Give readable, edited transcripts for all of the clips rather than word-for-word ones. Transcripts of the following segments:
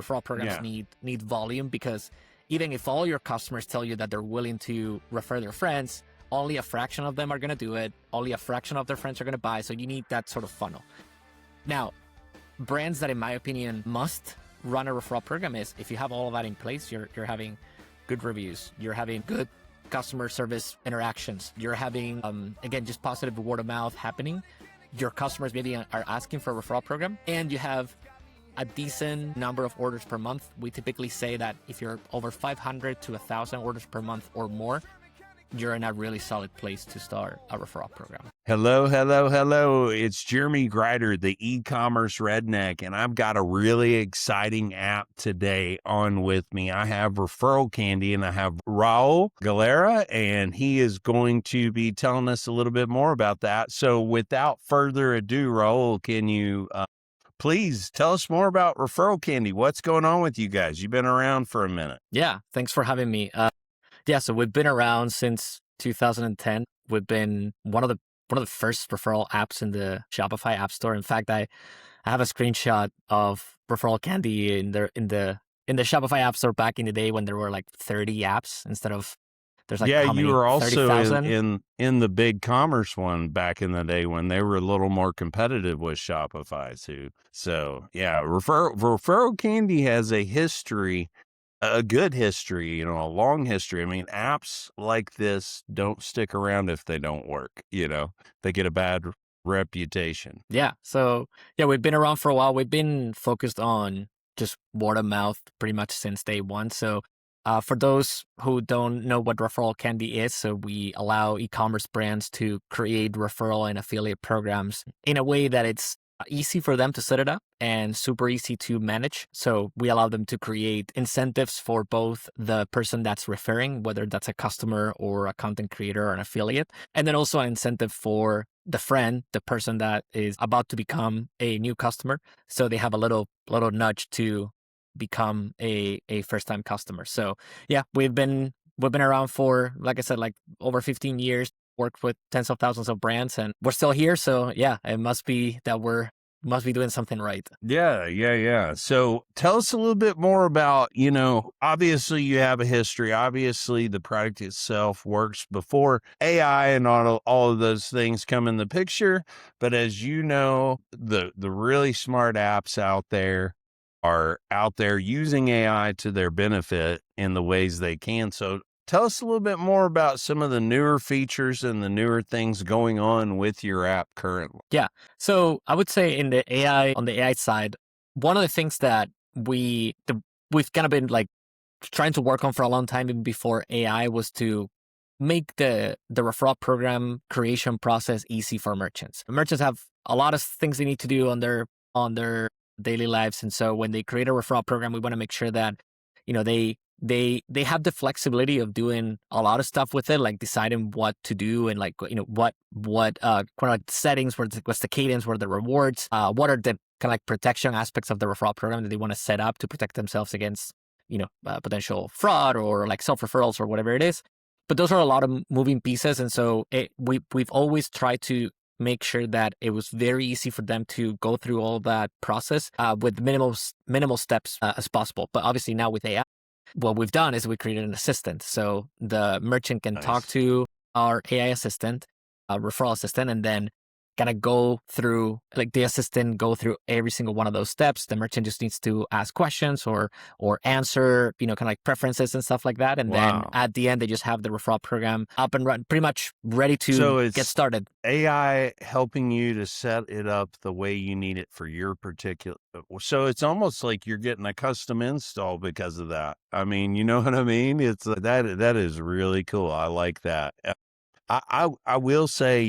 referral programs need volume, because even if all your customers tell you that they're willing to refer their friends, only a fraction of them are going to do it. Only a fraction of their friends are going to buy. So you need that sort of funnel. Now, brands that, in my opinion, must run a referral program is if you have all of that in place, you're having good reviews, you're having good customer service interactions, you're having, again, just positive word of mouth happening. Your customers maybe are asking for a referral program, and you have a decent number of orders per month. We typically say that if you're over 500 to 1,000 orders per month or more, you're in a really solid place to start a referral program. Hello, hello, hello. It's Jeremy Gryder, the e-commerce redneck, and I've got a really exciting app today on with me. I have ReferralCandy, and I have Raul Galera, and he is going to be telling us a little bit more about that. So without further ado, Raul, can you please tell us more about ReferralCandy? What's going on with you guys? You've been around for a minute. Yeah, thanks for having me. So we've been around since 2010. We've been one of the first referral apps in the Shopify App Store. In fact, I have a screenshot of ReferralCandy in the Shopify App Store back in the day when there were like 30 apps instead of there's like how many? You were also 30,000? in the big commerce one back in the day when they were a little more competitive with Shopify too. So yeah, ReferralCandy has a history. A good history, a long history. I mean, apps like this don't stick around if they don't work, they get a bad reputation. Yeah. So yeah, we've been around for a while. We've been focused on just word of mouth pretty much since day one. So for those who don't know what ReferralCandy is, so we allow e-commerce brands to create referral and affiliate programs in a way that it's easy for them to set it up and super easy to manage. So we allow them to create incentives for both the person that's referring, whether that's a customer or a content creator or an affiliate, and then also an incentive for the friend, the person that is about to become a new customer. So they have a little nudge to become a first-time customer. So yeah, we've been around for, like I said, like over 15 years. Worked with tens of thousands of brands, and we're still here. So yeah, it must be that must be doing something right. Yeah. So tell us a little bit more about, obviously you have a history. Obviously the product itself works before AI and all of those things come in the picture. But as you know, the really smart apps out there are out there using AI to their benefit in the ways they can. So tell us a little bit more about some of the newer features and the newer things going on with your app currently. Yeah. So I would say on the AI side, one of the things that we've kind of been like trying to work on for a long time, even before AI, was to make the referral program creation process easy for merchants. Merchants have a lot of things they need to do on their daily lives. And so when they create a referral program, we want to make sure that, they have the flexibility of doing a lot of stuff with it, like deciding what to do and like, what kind of like settings, what's the cadence, what are the rewards, what are the kind of like protection aspects of the referral program that they want to set up to protect themselves against, potential fraud or like self-referrals or whatever it is. But those are a lot of moving pieces. And so we've always tried to make sure that it was very easy for them to go through all that process with minimal steps as possible. But obviously now with AI, what we've done is we created an assistant. So the merchant can talk to our AI assistant, referral assistant, and then kind of go through, like the assistant go through every single one of those steps. The merchant just needs to ask questions or answer, kind of like preferences and stuff like that. And then at the end, they just have the referral program up and running, pretty much ready to get started. AI helping you to set it up the way you need it for your particular. So it's almost like you're getting a custom install because of that. I mean, you know what I mean? It's that is really cool. I like that. I will say,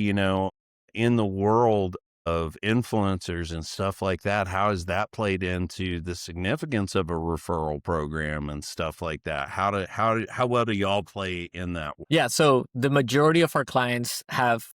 in the world of influencers and stuff like that, how has that played into the significance of a referral program and stuff like that? How well do y'all play in that? Yeah, so the majority of our clients have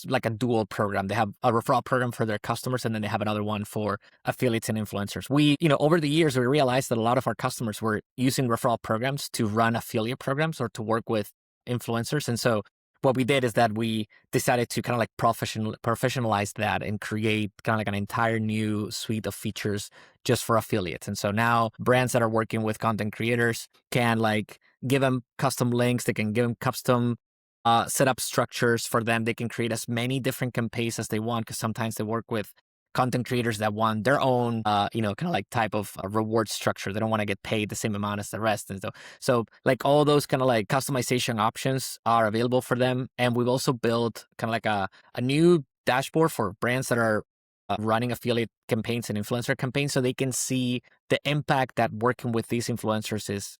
like a dual program. They have a referral program for their customers, and then they have another one for affiliates and influencers. We, over the years, we realized that a lot of our customers were using referral programs to run affiliate programs or to work with influencers, and so what we did is that we decided to kind of like professionalize that and create kind of like an entire new suite of features just for affiliates. And so now brands that are working with content creators can like give them custom links. They can give them custom setup structures for them. They can create as many different campaigns as they want, because sometimes they work with content creators that want their own, kind of like type of reward structure. They don't want to get paid the same amount as the rest. And so like all those kind of like customization options are available for them. And we've also built kind of like a new dashboard for brands that are running affiliate campaigns and influencer campaigns, so they can see the impact that working with these influencers is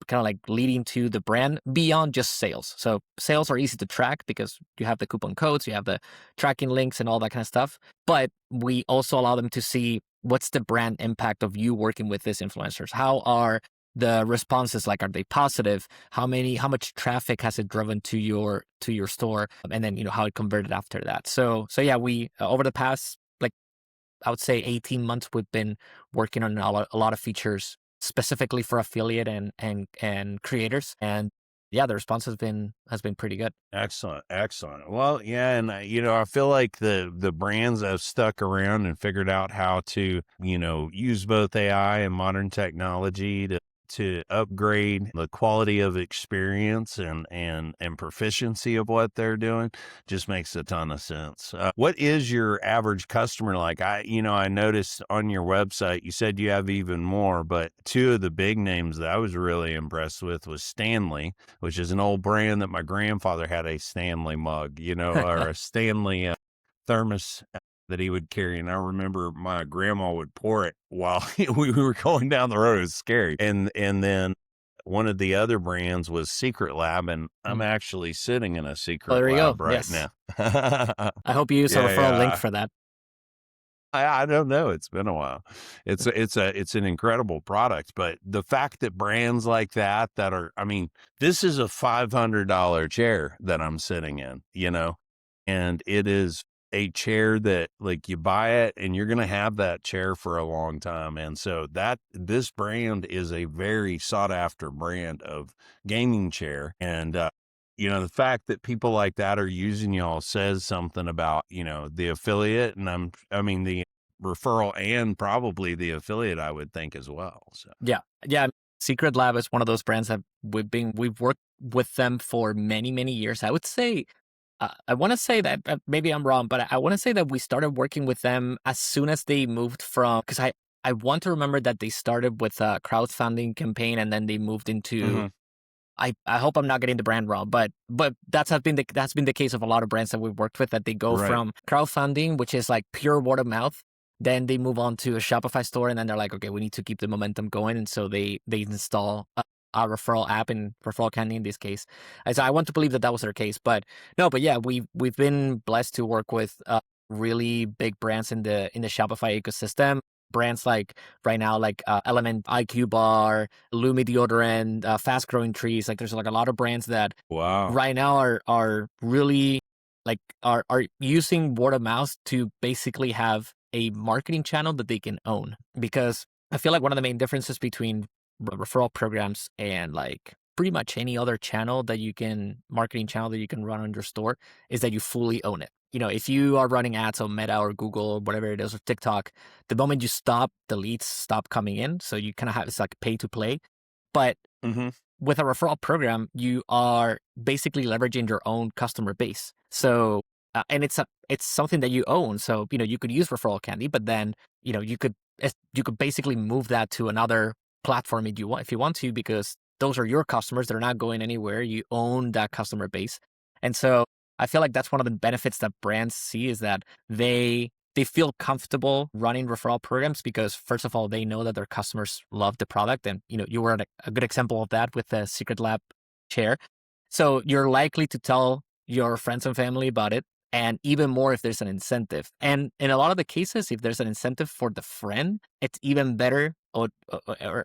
kind of like leading to the brand beyond just sales. So sales are easy to track because you have the coupon codes, you have the tracking links and all that kind of stuff. But we also allow them to see what's the brand impact of you working with these influencers. How are the responses like? Are they positive? How much traffic has it driven to your store? And then, how it converted after that. So yeah, we over the past, like, I would say 18 months, we've been working on a lot of features specifically for affiliate and creators. And yeah, the response has been pretty good. Excellent. Well, yeah, and I feel like the brands have stuck around and figured out how to, use both AI and modern technology to upgrade the quality of experience and proficiency of what they're doing. Just makes a ton of sense. What is your average customer like? I noticed on your website, you said you have even more, but two of the big names that I was really impressed with was Stanley, which is an old brand that my grandfather had, a Stanley mug, or a Stanley thermos that he would carry. And I remember my grandma would pour it while we were going down the road. It was scary. And then one of the other brands was Secret Lab, and I'm actually sitting in a Secret there you Lab go. right Yes. now. I hope you use a referral link for that. I don't know. It's been a while. It's an incredible product, but the fact that brands like that are, this is a $500 chair that I'm sitting in, and it is a chair that, like, you buy it and you're going to have that chair for a long time. And so this brand is a very sought after brand of gaming chair. And, the fact that people like that are using y'all says something about, the affiliate, and the referral and probably the affiliate, I would think, as well. So Yeah. Secret Lab is one of those brands that we've worked with them for many, many years. I would say, I want to say that maybe I'm wrong, but I want to say that we started working with them as soon as they moved from, because I want to remember that they started with a crowdfunding campaign and then they moved into, I hope I'm not getting the brand wrong, but that's been the case of a lot of brands that we've worked with, that they go from crowdfunding, which is like pure word of mouth. Then they move on to a Shopify store, and then they're like, okay, we need to keep the momentum going. And so they install a referral app, and ReferralCandy in this case. And so I want to believe that was their case, but yeah, we've been blessed to work with really big brands in the Shopify ecosystem. Brands like right now, like Element IQ Bar, Lumi Deodorant, Fast Growing Trees. Like there's like a lot of brands that right now are really like are using word of mouth to basically have a marketing channel that they can own. Because I feel like one of the main differences between referral programs and like pretty much any other marketing channel that you can run on your store is that you fully own it. If you are running ads on Meta or Google or whatever it is, or TikTok, the moment you stop, the leads stop coming in. So you kind of have, it's like pay to play. But with a referral program, you are basically leveraging your own customer base. So and it's something that you own. So you could use ReferralCandy, but then you could basically move that to another platform if you want to, because those are your customers. They're not going anywhere. You own that customer base. And so I feel like that's one of the benefits that brands see, is that they feel comfortable running referral programs because, first of all, they know that their customers love the product. And, you were a good example of that with the Secret Lab chair. So you're likely to tell your friends and family about it. And even more if there's an incentive. And in a lot of the cases, if there's an incentive for the friend, it's even better, or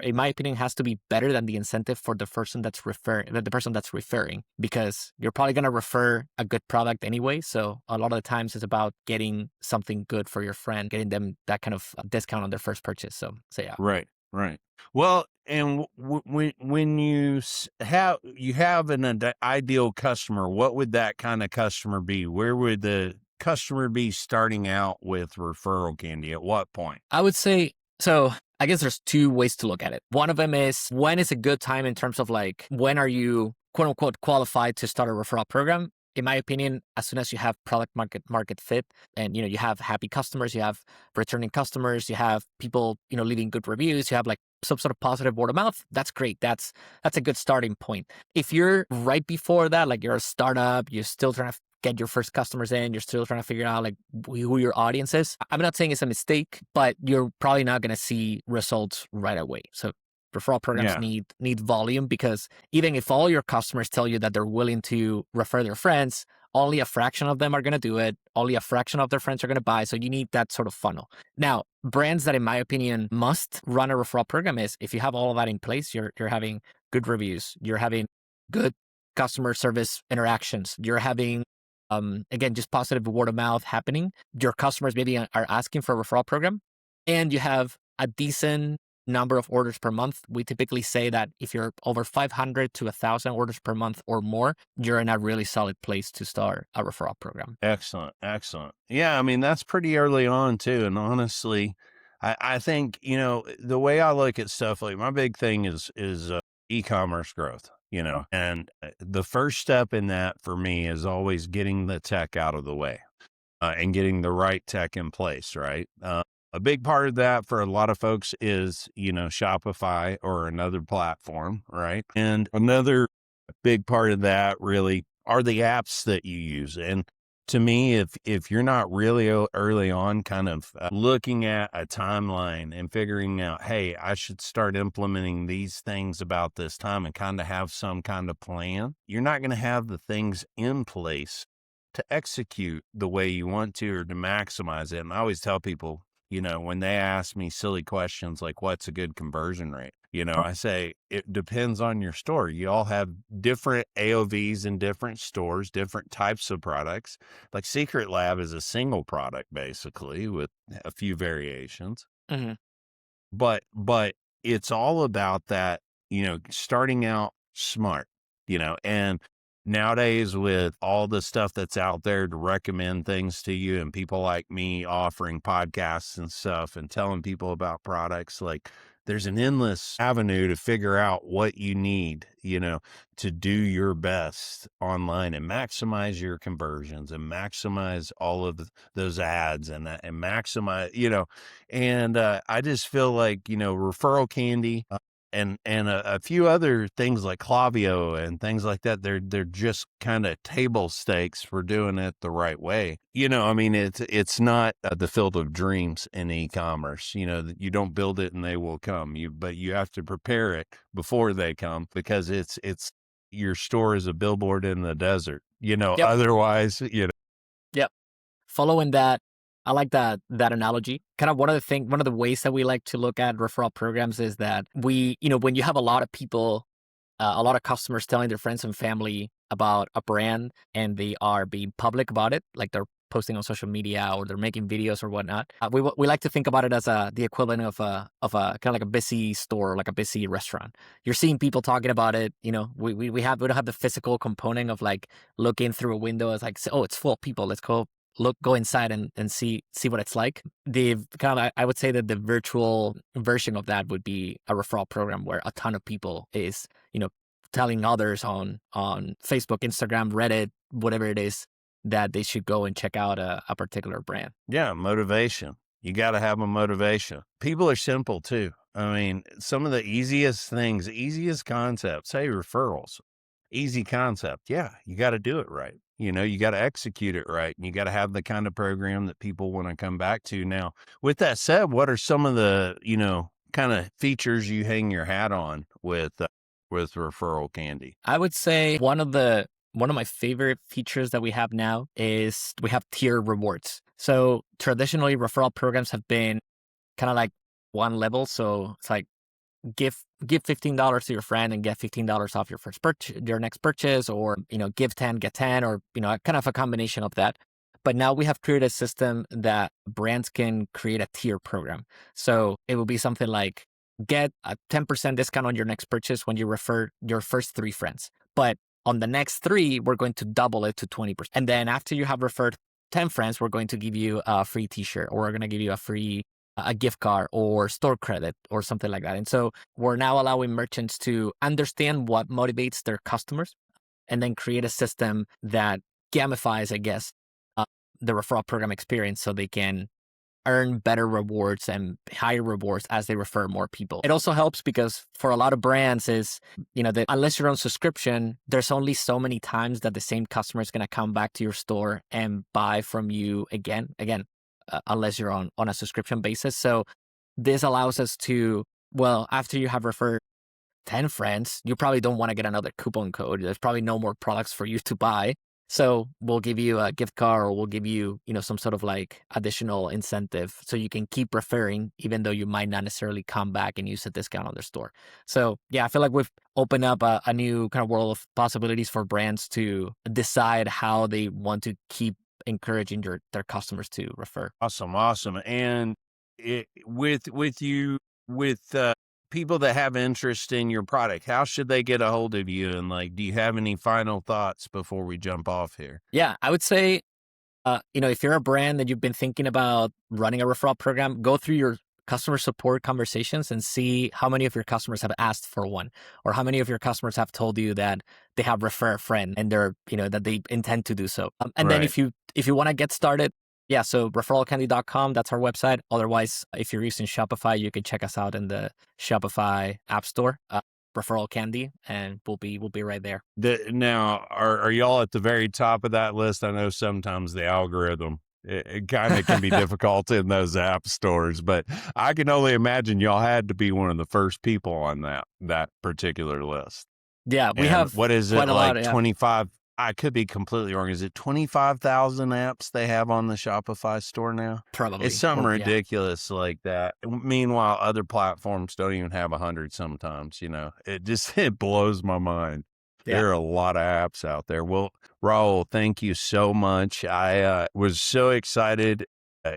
in my opinion, has to be better than the incentive for the person that's referring, because you're probably going to refer a good product anyway. So a lot of the times it's about getting something good for your friend, getting them that kind of discount on their first purchase. So yeah. Right. Right. Well, and when you have an ideal customer, what would that kind of customer be? Where would the customer be starting out with referral candy? At what point? I would say, so I guess there's two ways to look at it. One of them is, when is a good time in terms of like, when are you quote unquote qualified to start a referral program? In my opinion, as soon as you have product market fit, and you have happy customers, you have returning customers, you have people leaving good reviews, you have like some sort of positive word of mouth, that's great. That's a good starting point. If you're right before that, like you're a startup, you're still trying to get your first customers in, you're still trying to figure out like who your audience is, I'm not saying it's a mistake, but you're probably not going to see results right away. So referral programs Yeah. need volume, because even if all your customers tell you that they're willing to refer their friends, only a fraction of them are going to do it. Only a fraction of their friends are going to buy. So you need that sort of funnel. Now, brands that, in my opinion, must run a referral program is, if you have all of that in place, you're having good reviews, you're having good customer service interactions, you're having again, just positive word of mouth happening. Your customers maybe are asking for a referral program, and you have a decent number of orders per month. We typically say that if you're over 500 to 1,000 orders per month or more, you're in a really solid place to start a referral program. Excellent. Excellent. Yeah. I mean, that's pretty early on too. And honestly, I think, the way I look at stuff, like my big thing is e-commerce growth, and the first step in that for me is always getting the tech out of the way, and getting the right tech in place. Right. A big part of that for a lot of folks is, Shopify or another platform. Right. And another big part of that really are the apps that you use. And to me, if you're not really early on kind of looking at a timeline and figuring out, hey, I should start implementing these things about this time and kind of have some kind of plan, you're not going to have the things in place to execute the way you want to, or to maximize it. And I always tell people, when they ask me silly questions like, what's a good conversion rate? I say, it depends on your store. You all have different AOVs in different stores, different types of products. Like Secret Lab is a single product, basically, with a few variations. Mm-hmm. But it's all about that, starting out smart, and nowadays with all the stuff that's out there to recommend things to you, and people like me offering podcasts and stuff and telling people about products, like there's an endless avenue to figure out what you need, to do your best online and maximize your conversions and maximize all of those ads and maximize, and I just feel like, referral candy, and a few other things like Klaviyo and things like that, they're just kind of table stakes for doing it the right way. I mean, it's not the field of dreams in e-commerce. You don't build it and they will come. But you have to prepare it before they come, because it's your store is a billboard in the desert. Yep. Otherwise, Yep. Following that, I like that analogy. Kind of one of the ways that we like to look at referral programs is that when you have a lot of people, a lot of customers telling their friends and family about a brand, and they are being public about it, like they're posting on social media or they're making videos or whatnot. We like to think about it as the equivalent of a kind of like a busy store, like a busy restaurant. You're seeing people talking about it. We don't have the physical component of like looking through a window. It's like, oh, it's full of people. Let's go inside and see what it's like. I would say that the virtual version of that would be a referral program where a ton of people is, telling others on Facebook, Instagram, Reddit, whatever it is, that they should go and check out a particular brand. Yeah, motivation. You got to have a motivation. People are simple too. I mean, some of the easiest things, easiest concepts, hey, referrals, easy concept. Yeah, you got to do it right. You got to execute it right. And you got to have the kind of program that people want to come back to. Now, with that said, what are some of the, kind of features you hang your hat on with Referral Candy? I would say one of my favorite features that we have now is we have tier rewards. So traditionally, referral programs have been kind of like one level. So it's like give $15 to your friend and get $15 off your next purchase, or give 10, get 10, or kind of a combination of that. But now we have created a system that brands can create a tier program. So it will be something like get a 10% discount on your next purchase when you refer your first 3 friends. But on the next 3, we're going to double it to 20%. And then after you have referred 10 friends, we're going to give you a free t-shirt, or we're going to give you a free a gift card or store credit or something like that. And so we're now allowing merchants to understand what motivates their customers and then create a system that gamifies, I guess, the referral program experience so they can earn better rewards and higher rewards as they refer more people. It also helps because for a lot of brands is, that unless you're on subscription, there's only so many times that the same customer is going to come back to your store and buy from you again, unless you're on a subscription basis. So this allows us to, well, after you have referred 10 friends, you probably don't want to get another coupon code. There's probably no more products for you to buy. So we'll give you a gift card, or we'll give you, some sort of like additional incentive so you can keep referring, even though you might not necessarily come back and use a discount on their store. So yeah, I feel like we've opened up a new kind of world of possibilities for brands to decide how they want to keep encouraging their customers to refer. Awesome. And with people that have interest in your product, how should they get a hold of you? And do you have any final thoughts before we jump off here? Yeah, I would say, if you're a brand that you've been thinking about running a referral program, go through your customer support conversations and see how many of your customers have asked for one, or how many of your customers have told you that they have refer a friend and they're, that they intend to do so. And then if you want to get started, yeah, so ReferralCandy.com, that's our website. Otherwise, if you're using Shopify, you can check us out in the Shopify App Store, ReferralCandy, and we'll be right there. Now, are y'all at the very top of that list? I know sometimes the algorithm, it kind of can be difficult in those app stores, but I can only imagine y'all had to be one of the first people on that particular list. Yeah, we have what is it, quite a like lot, yeah. 25? I could be completely wrong. Is it 25,000 apps they have on the Shopify store now? Probably. It's something ridiculous like that. Meanwhile, other platforms don't even have 100 sometimes, it blows my mind. Yeah. There are a lot of apps out there. Well, Raul, thank you so much. I was so excited.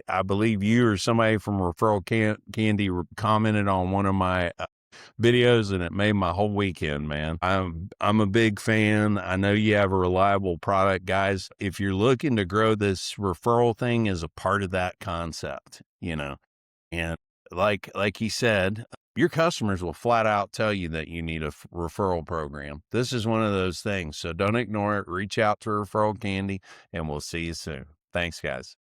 I believe you or somebody from ReferralCandy commented on one of my videos, and it made my whole weekend, man. I'm a big fan. I know you have a reliable product, guys. If you're looking to grow this referral thing as a part of that concept, and like he said, your customers will flat out tell you that you need a referral program. This is one of those things. So don't ignore it. Reach out to ReferralCandy, and we'll see you soon. Thanks, guys.